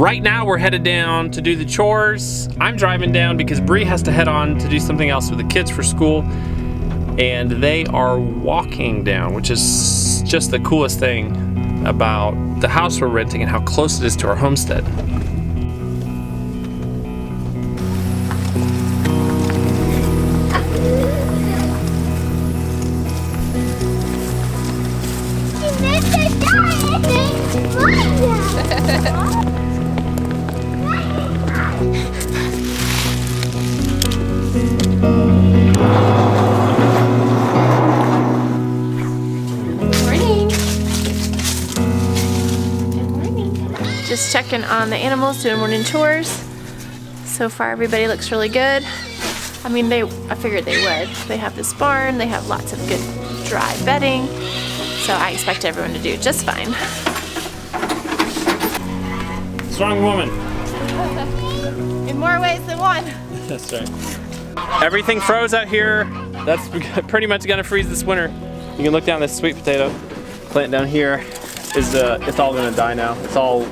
Right now we're headed down to do the chores. I'm driving down because Bree has to head on to do something else with the kids for school. And they are walking down, which is just the coolest thing about the house we're renting and how close it is to our homestead. Just checking on the animals, doing morning chores. So far everybody looks really good. I mean, I figured they would. They have this barn, they have lots of good dry bedding, so I expect everyone to do just fine. Strong woman. In more ways than one. That's right. Everything froze out here. That's pretty much gonna freeze this winter. You can look down this sweet potato plant down here. It's all gonna die now. It's all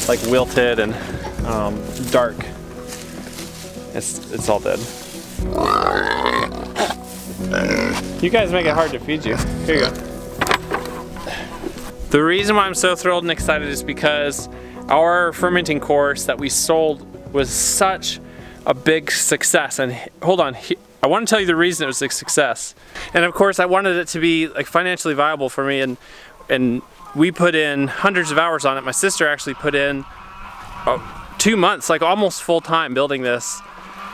like wilted and dark. It's all dead. You guys make it hard to feed you. Here you go. The reason why I'm so thrilled and excited is because our fermenting course that we sold was such a big success. And hold on, I want to tell you the reason it was a success. And of course I wanted it to be like financially viable for me, and we put in hundreds of hours on it. My sister actually put in 2 months, like almost full time building this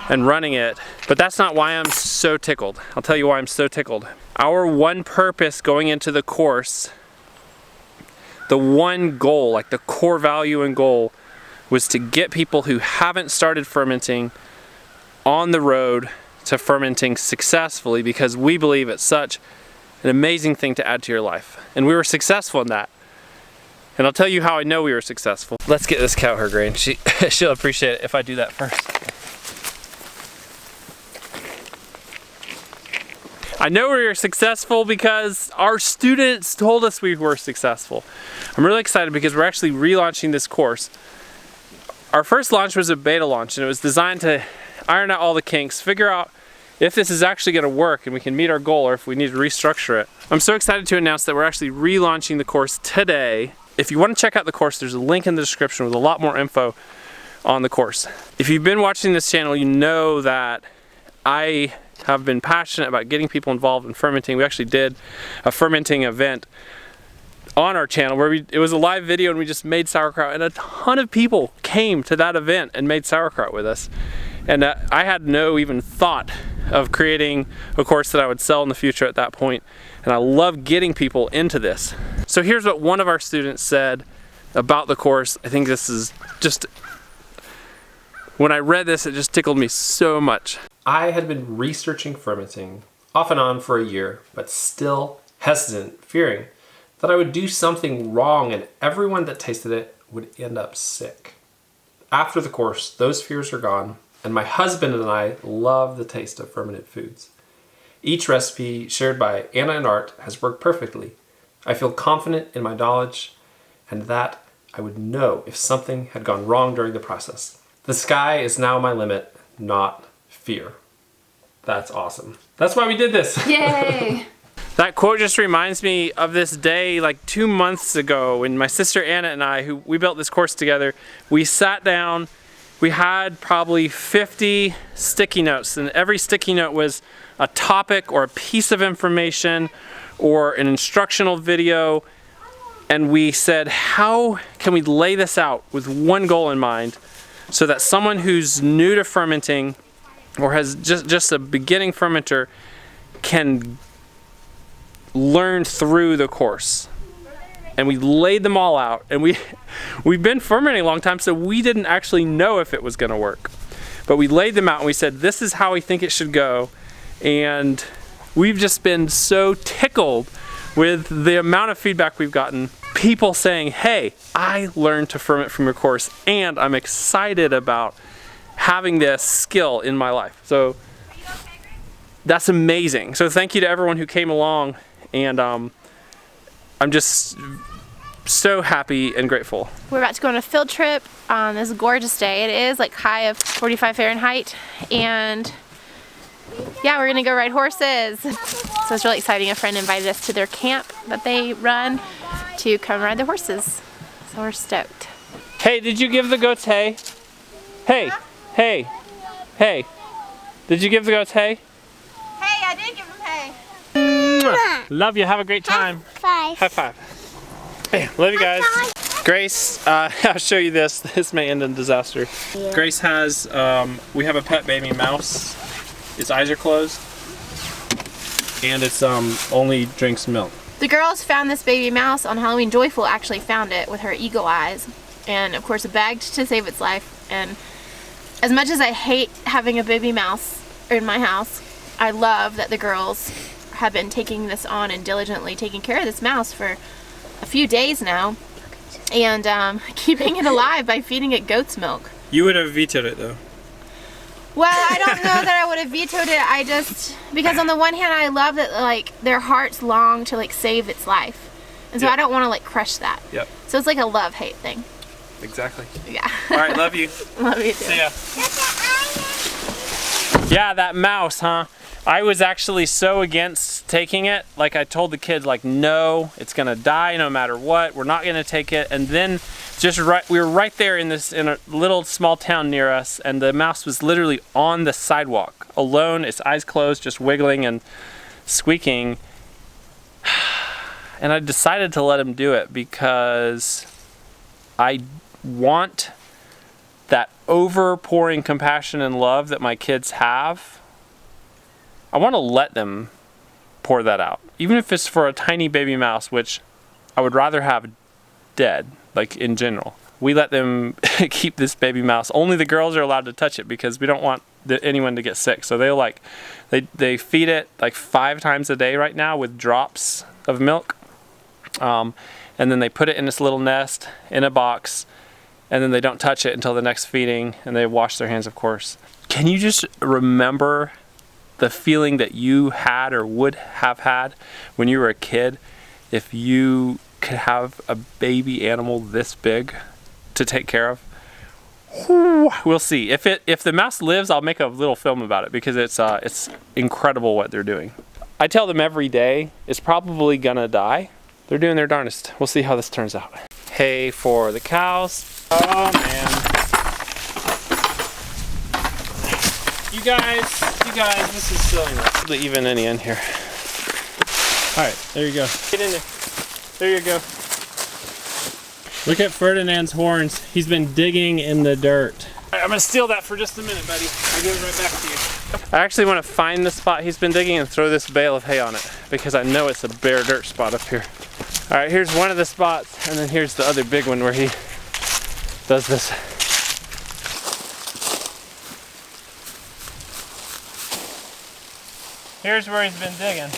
and running it. But that's not why I'm so tickled. I'll tell you why I'm so tickled. Our one purpose going into the course, the one goal, like the core value and goal, was to get people who haven't started fermenting on the road to fermenting successfully, because we believe it's such an amazing thing to add to your life. And we were successful in that. And I'll tell you how I know we were successful. Let's get this cow her grain. She'll appreciate it if I do that first. I know we were successful because our students told us we were successful. I'm really excited because we're actually relaunching this course. Our first launch was a beta launch, and it was designed to iron out all the kinks, figure out if this is actually going to work and we can meet our goal, or if we need to restructure it. I'm so excited to announce that we're actually relaunching the course today. If you want to check out the course, there's a link in the description with a lot more info on the course. If you've been watching this channel, you know that I have been passionate about getting people involved in fermenting. We actually did a fermenting event on our channel where it was a live video and we just made sauerkraut, and a ton of people came to that event and made sauerkraut with us. And I had no even thought of creating a course that I would sell in the future at that point. And I love getting people into this. So here's what one of our students said about the course. I think this is just, when I read this, it just tickled me so much. I had been researching fermenting off and on for a year, but still hesitant, fearing that I would do something wrong and everyone that tasted it would end up sick. After the course, those fears are gone, and my husband and I love the taste of fermented foods. Each recipe shared by Anna and Art has worked perfectly. I feel confident in my knowledge and that I would know if something had gone wrong during the process. The sky is now my limit, not fear. That's awesome. That's why we did this. Yay! That quote just reminds me of this day like 2 months ago when my sister Anna and I, we built this course together, we sat down. We had probably 50 sticky notes, and every sticky note was a topic or a piece of information or an instructional video. And we said, how can we lay this out with one goal in mind so that someone who's new to fermenting or has just a beginning fermenter can learn through the course. And we laid them all out, and we've been fermenting a long time, so we didn't actually know if it was going to work. But we laid them out and we said, this is how we think it should go. And we've just been so tickled with the amount of feedback we've gotten. People saying, hey, I learned to ferment from your course, and I'm excited about having this skill in my life. So that's amazing. So thank you to everyone who came along, and I'm just so happy and grateful. We're about to go on a field trip on this gorgeous day. It is like high of 45 Fahrenheit, and yeah, we're gonna go ride horses. So it's really exciting. A friend invited us to their camp that they run to come ride the horses. So we're stoked. Hey, did you give the goats hay? Hey, hey, hey. Did you give the goats hay? Hey, I did give them hay. Mwah. Love you, have a great time. High five. High five. Hey, love you guys. Grace, I'll show you this. This may end in disaster. Yeah. Grace has, we have a pet baby mouse. Its eyes are closed. And it's only drinks milk. The girls found this baby mouse on Halloween. Joyful actually found it with her eagle eyes, and of course begged to save its life. And as much as I hate having a baby mouse in my house, I love that the girls have been taking this on and diligently taking care of this mouse for a few days now, and keeping it alive by feeding it goat's milk. You would have vetoed it though. Well, I don't know that I would have vetoed it. Because on the one hand, I love that like their hearts long to like save its life, and so Yep. I don't want to like crush that. Yep. So it's like a love-hate thing. Exactly. Yeah. All right, love you. Love you too. See ya. Yeah, that mouse, huh? I was actually so against taking it. Like I told the kids, like, no, it's gonna die no matter what. We're not gonna take it. And then we were right there in a little small town near us, and the mouse was literally on the sidewalk, alone, its eyes closed, just wiggling and squeaking. And I decided to let him do it because I want that overpouring compassion and love that my kids have. I want to let them pour that out, even if it's for a tiny baby mouse, which I would rather have dead, like in general. We let them keep this baby mouse. Only the girls are allowed to touch it because we don't want anyone to get sick. So they feed it like 5 times a day right now with drops of milk. And then they put it in this little nest in a box, and then they don't touch it until the next feeding, and they wash their hands, of course. Can you just remember the feeling that you had or would have had when you were a kid if you could have a baby animal this big to take care of? We'll see. If the mouse lives, I'll make a little film about it because it's incredible what they're doing. I tell them every day it's probably gonna die. They're doing their darndest. We'll see how this turns out. Hay for the cows. Oh man. You guys, this is silliness. Even any in here. All right, there you go. Get in there. There you go. Look at Ferdinand's horns. He's been digging in the dirt. All right, I'm gonna steal that for just a minute, buddy. I'll give it right back to you. I actually want to find the spot he's been digging and throw this bale of hay on it because I know it's a bare dirt spot up here. All right, here's one of the spots, and then here's the other big one where he does this. Here's where he's been digging.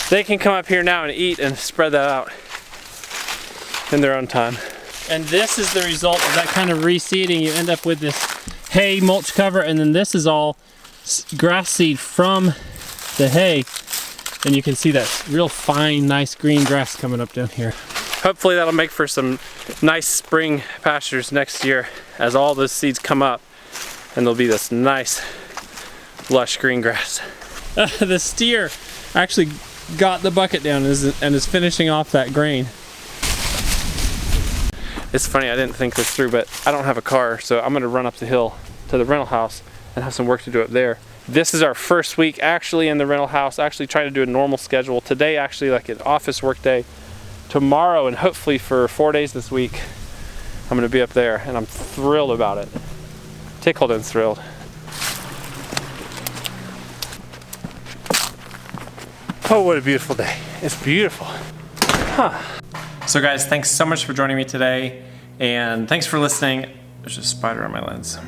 They can come up here now and eat and spread that out in their own time. And this is the result of that kind of reseeding. You end up with this hay mulch cover, and then this is all grass seed from the hay. And you can see that real fine, nice green grass coming up down here. Hopefully that'll make for some nice spring pastures next year as all those seeds come up, and there'll be this nice lush green grass. The steer actually got the bucket down and is finishing off that grain. It's funny, I didn't think this through, but I don't have a car, so I'm gonna run up the hill to the rental house and have some work to do up there. This is our first week actually in the rental house, actually trying to do a normal schedule. Today actually like an office work day. Tomorrow and hopefully for 4 days this week, I'm gonna be up there, and I'm thrilled about it. Tickled and thrilled. Oh, what a beautiful day. It's beautiful. Huh. So guys, thanks so much for joining me today, and thanks for listening. There's a spider on my lens.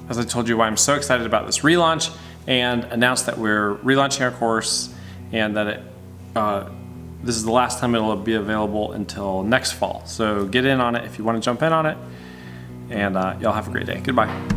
As I told you, why I'm so excited about this relaunch, and announced that we're relaunching our course, and that this is the last time it'll be available until next fall. So get in on it if you want to jump in on it, and y'all have a great day. Goodbye.